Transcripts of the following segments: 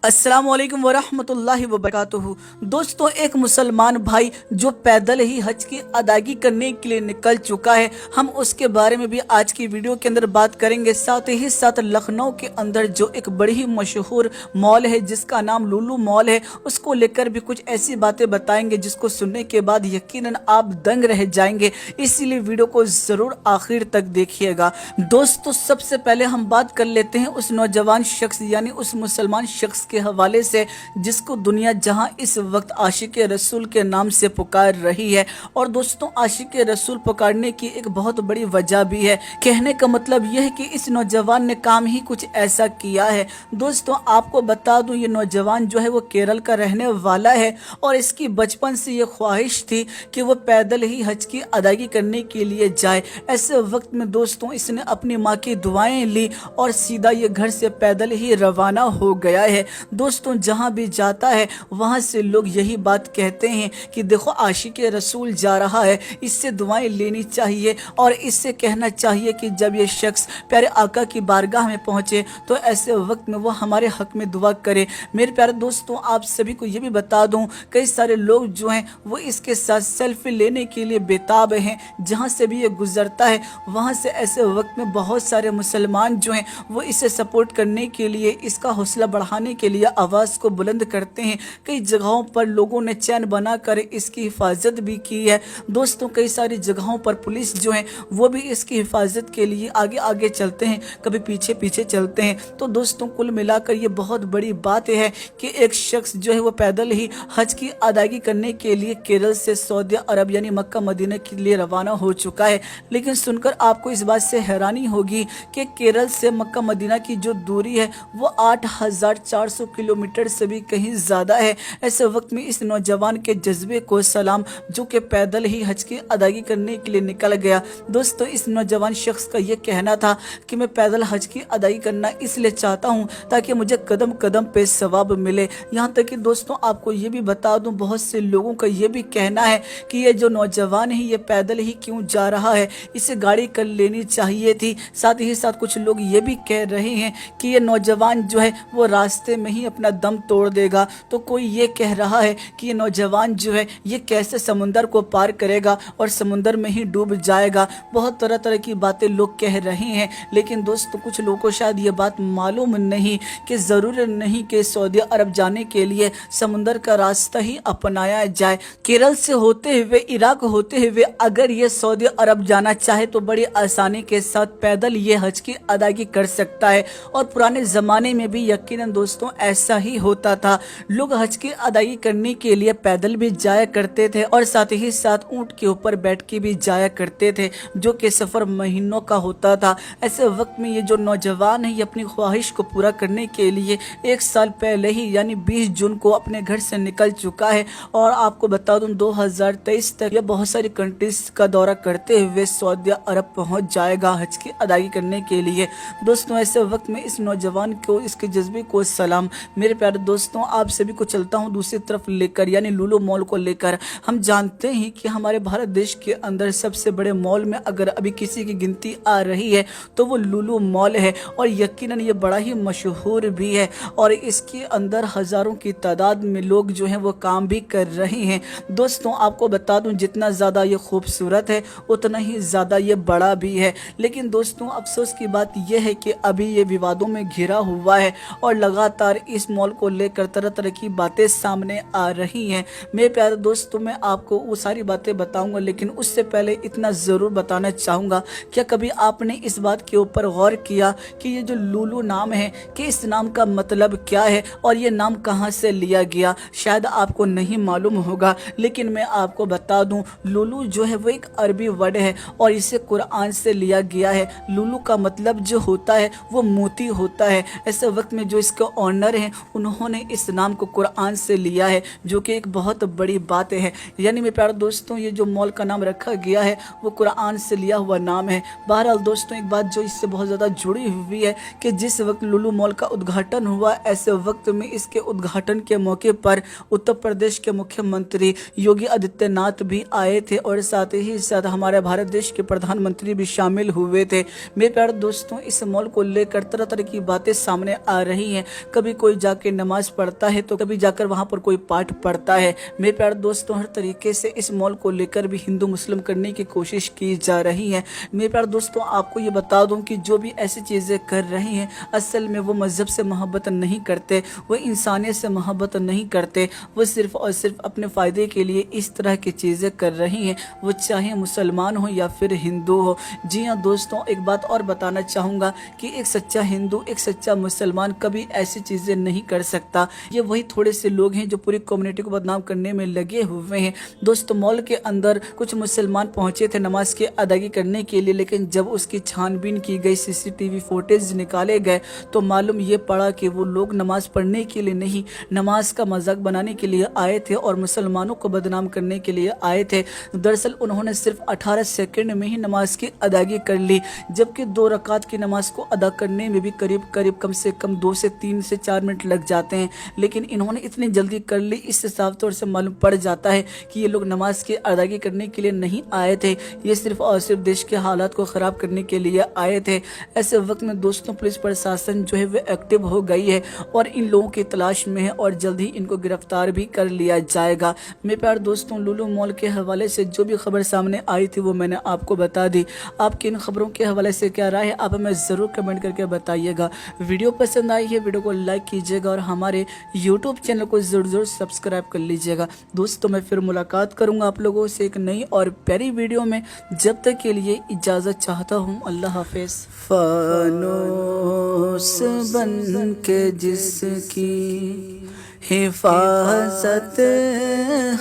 अस्सलाम वालेकुम वरहमतुल्लाहि वबरकातुहू। दोस्तों, एक मुसलमान भाई जो पैदल ही हज की अदायगी करने के लिए निकल चुका है, हम उसके बारे में भी आज की वीडियो के अंदर बात करेंगे। साथ ही साथ लखनऊ के अंदर जो एक बड़ी ही मशहूर मॉल है जिसका नाम लुलु मॉल है, उसको लेकर भी कुछ ऐसी बातें बताएंगे जिसको सुनने के बाद यकीनन आप दंग रह जाएंगे। इसीलिए वीडियो को जरूर आखिर तक देखिएगा। दोस्तों, सबसे पहले हम बात कर लेते हैं उस नौजवान शख्स यानी उस मुसलमान शख्स के हवाले से जिसको दुनिया जहां इस वक्त आशिक रसूल के नाम से पुकार रही है। और दोस्तों, आशिक रसूल पुकारने की एक बहुत बड़ी वजह भी है। कहने का मतलब यह है कि इस नौजवान ने काम ही कुछ ऐसा किया है। दोस्तों, आपको बता दूं, ये नौजवान जो है वो केरल का रहने वाला है और इसकी बचपन से ये ख्वाहिश थी कि वो पैदल ही हज की अदायगी करने के लिए जाए। ऐसे वक्त में दोस्तों इसने अपनी माँ की दुआएं ली और सीधा ये घर से पैदल ही रवाना हो गया है। दोस्तों, जहां भी जाता है वहां से लोग यही बात कहते हैं कि देखो आशिक रसूल जा रहा है, इससे दुआएं लेनी चाहिए और इससे कहना चाहिए कि जब ये शख्स प्यारे आका की बारगाह में पहुंचे तो ऐसे वक्त में वो हमारे हक में दुआ करे। मेरे प्यारे दोस्तों, आप सभी को ये भी बता दूं, कई सारे लोग जो हैं वो इसके साथ सेल्फी लेने के लिए बेताब हैं। जहां से भी ये गुजरता है वहां से ऐसे वक्त में बहुत सारे मुसलमान जो हैं वो इसे सपोर्ट करने के लिए, इसका हौसला बढ़ाने के लिए आवाज़ को बुलंद करते हैं। कई जगहों पर लोगों ने चैन बनाकर इसकी हिफाजत भी की है। दोस्तों, कई सारी जगहों पर पुलिस जो है वो भी इसकी हिफाजत के लिए आगे आगे चलते हैं, कभी पीछे पीछे चलते हैं। तो दोस्तों, कुल मिलाकर ये बहुत बड़ी बात है कि एक शख्स जो है वो पैदल ही हज की अदायगी करने के लिए केरल से सऊदी अरब यानी मक्का मदीना के लिए रवाना हो चुका है। लेकिन सुनकर आपको इस बात से हैरानी होगी कि केरल से मक्का मदीना की जो दूरी है वो 8400 किलोमीटर से भी कहीं ज़्यादा है। ऐसे वक्त में इस नौजवान के जज्बे को सलाम, जो कि पैदल ही हज की अदायगी करने के लिए निकल गया। दोस्तों, इस नौजवान शख्स का ये कहना था कि मैं पैदल हज की अदायगी करना इसलिए चाहता हूँ ताकि मुझे कदम कदम पे सवाब मिले। यहाँ तक कि दोस्तों, आपको ये भी बता दूँ, बहुत से लोगों का ये भी कहना है कि ये जो नौजवान है ये पैदल ही क्यों जा रहा है, इसे गाड़ी कर लेनी चाहिए थी। साथ ही साथ कुछ लोग ये भी कह रहे हैं कि ये नौजवान जो है वो रास्ते में ही अपना दम तोड़ देगा। तो कोई ये कह रहा है कि ये नौजवान जो है ये कैसे समुंदर को पार करेगा और समुंदर में ही डूब जाएगा। बहुत तरह तरह की बातें लोग कह रहे हैं। लेकिन दोस्तों, कुछ लोगों को शायद ये बात मालूम नहीं कि ज़रूर नहीं कि सऊदी अरब जाने के लिए समुंदर का रास्ता ही अपनाया जाए। केरल से होते हुए, इराक होते हुए अगर ये सऊदी अरब जाना चाहे तो बड़ी आसानी के साथ पैदल ये हज की अदायगी कर सकता है। और पुराने ज़माने में भी यकीनन दोस्तों ऐसा ही होता था। लोग हज की अदायगी करने के लिए पैदल भी जाया करते थे और साथ ही साथ ऊंट के ऊपर बैठ के भी जाया करते थे, जो कि सफ़र महीनों का होता था। ऐसे वक्त में ये जो नौजवान है ये अपनी ख्वाहिश को पूरा करने के लिए 1 साल पहले ही यानी 20 जून को अपने घर से निकल चुका है। और आपको बता दूं 2023 तक ये बहुत सारी कंट्रीज का दौरा करते हुए सऊदी अरब पहुंच जाएगा हज की अदायगी करने के लिए। दोस्तों, ऐसे वक्त में इस नौजवान को, इसके जज्बे को सलाम। मेरे प्यारे दोस्तों, आप सभी को चलता हूं दूसरी तरफ लेकर यानी लुलु मॉल को लेकर। हम जानते हैं कि हमारे भारत देश के अंदर सबसे बड़े मॉल में अगर अभी किसी की गिनती आ रही है तो वो लुलु मॉल है और यकीनन ये बड़ा ही मशहूर भी है और इसके अंदर हज़ारों की तादाद में लोग जो हैं वो काम भी कर रहे हैं। दोस्तों, आपको बता दूं, जितना ज़्यादा ये खूबसूरत है उतना ही ज़्यादा ये बड़ा भी है। लेकिन दोस्तों, अफसोस की बात यह है कि अभी ये विवादों में घिरा हुआ है और लगातार इस मॉल को लेकर तरह तरह की बातें सामने आ रही हैं। मेरे प्यारे दोस्तों, मैं आपको वो सारी बातें बताऊंगा, लेकिन उससे पहले इतना ज़रूर बताना चाहूँगा, क्या कभी आपने इस बात के ऊपर गौर किया कि ये जो लुलु नाम है कि इस नाम का मतलब क्या है और ये नाम कहाँ से लिया गया? शायद आपको नहीं मालूम होगा, लेकिन मैं आपको बता दूं, लुलु जो है वो एक अरबी वर्ड है और इसे कुरान से लिया गया है। लुलु का मतलब जो होता है वो मोती होता है। ऐसे वक्त में जो इसके ऑनर हैं उन्होंने इस नाम को कुरान से लिया है, जो कि एक बहुत बड़ी बात है। यानी मेरे प्यारे दोस्तों, ये जो मॉल का नाम रखा गया है वो कुरान से लिया हुआ नाम है। बहरहाल दोस्तों, एक बात जो इससे बहुत ज़्यादा जुड़ी हुई है कि जिस वक्त लुलु मॉल का उद्घाटन हुआ, ऐसे वक्त में इसके उद्घाटन के मौके पर उत्तर प्रदेश के मुख्यमंत्री योगी आदित्यनाथ भी आए थे और साथ ही साथ हमारे भारत देश के प्रधानमंत्री भी शामिल हुए थे। मेरे प्यारे दोस्तों, इस मॉल को लेकर तरह तरह की बातें सामने आ रही हैं। कभी कोई जाके नमाज पढ़ता है तो कभी जाकर वहाँ पर कोई पाठ पढ़ता है। मेरे प्यारे दोस्तों, हर तरीके से इस मॉल को लेकर भी हिंदू मुस्लिम करने की कोशिश की जा रही है। मेरे प्यारे दोस्तों, आपको ये बता दूं कि जो भी ऐसी चीज़ें कर रही हैं असल में वो मज़हब से मोहब्बत नहीं करते, वो इंसानियत से मोहब्बत नहीं करते, वो सिर्फ़ और सिर्फ अपने फ़ायदे के लिए इस तरह की चीज़ें कर रही हैं, वो चाहे मुसलमान हो या फिर हिंदू हो। जी हाँ दोस्तों, एक बात और बताना चाहूँगा कि एक सच्चा हिंदू, एक सच्चा मुसलमान कभी ऐसी चीज़ें नहीं कर सकता। ये वही थोड़े से लोग हैं जो पूरी कम्युनिटी को बदनाम करने में लगे हुए हैं। दोस्तों, मॉल के अंदर कुछ मुसलमान पहुंचे थे नमाज की अदायगी करने के लिए, लेकिन जब उसकी छानबीन की गई, सीसीटीवी फुटेज निकाले गए तो मालूम ये पड़ा कि वो लोग नमाज पढ़ने के लिए नहीं, नमाज का मजाक बनाने के लिए आए थे और मुसलमानों को बदनाम करने के लिए आए थे। दरअसल उन्होंने सिर्फ 18 सेकंड में ही नमाज की अदायगी कर ली, जबकि 2 रकात की नमाज को अदा करने में भी करीब कम से कम 2 से 3 से 4 मिनट लग जाते हैं, लेकिन इन्होंने इतनी जल्दी कर ली। इससे साफ तौर से मालूम पड़ जाता है कि ये लोग नमाज की अदायगी करने के लिए नहीं आए थे, ये सिर्फ और सिर्फ देश के हालात को ख़राब करने के लिए आए थे। ऐसे वक्त में दोस्तों, पुलिस प्रशासन जो है वो एक्टिव हो गई है और इन लोगों की तलाश में है और जल्द ही इनको गिरफ्तार भी कर लिया जाएगा। मेरे प्यारे दोस्तों, लुलु मॉल के हवाले से जो भी खबर सामने आई थी वो मैंने आपको बता दी। आपकी इन खबरों के हवाले से क्या राय है, आप हमें ज़रूर कमेंट करके बताइएगा। वीडियो पसंद आई है, वीडियो को लाइक कीजिएगा और हमारे यूट्यूब चैनल को ज़रूर सब्सक्राइब कर लीजिएगा। दोस्तों, मैं फिर मुलाकात करूंगा आप लोगों से एक नई और प्यारी वीडियो में। जब तक के लिए इजाज़त चाहता हूं, अल्लाह हाफिज़। फानूस बन के जिसकी हिफाजत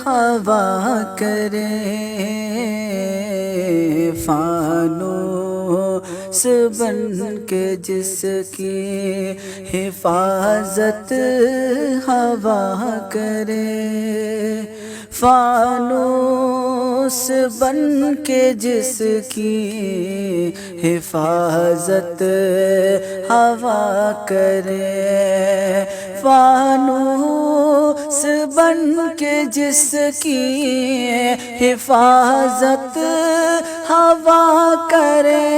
हवा करे, फानूस बन के जिसकी हिफाजत हवा करे, फानूस बन के जिसकी हिफाजत हवा करे, फानूस बन के जिसकी हिफाजत हवा करे,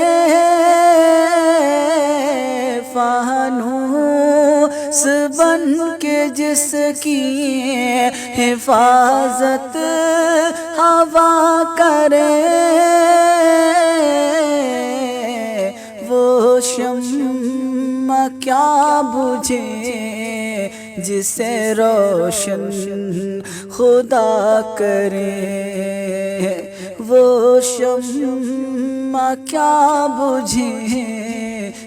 फानूस बन के जिसकी हिफाजत हवा करे, वो शम्मा क्या बुझे जिसे रोशन खुदा करे, वो शम्मा क्या बुझे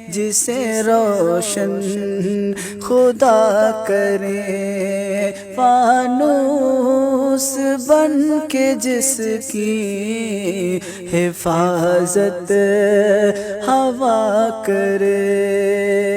जिसे रोशन खुदा करे, फानूस बन के जिसकी हिफाजत हवा करे।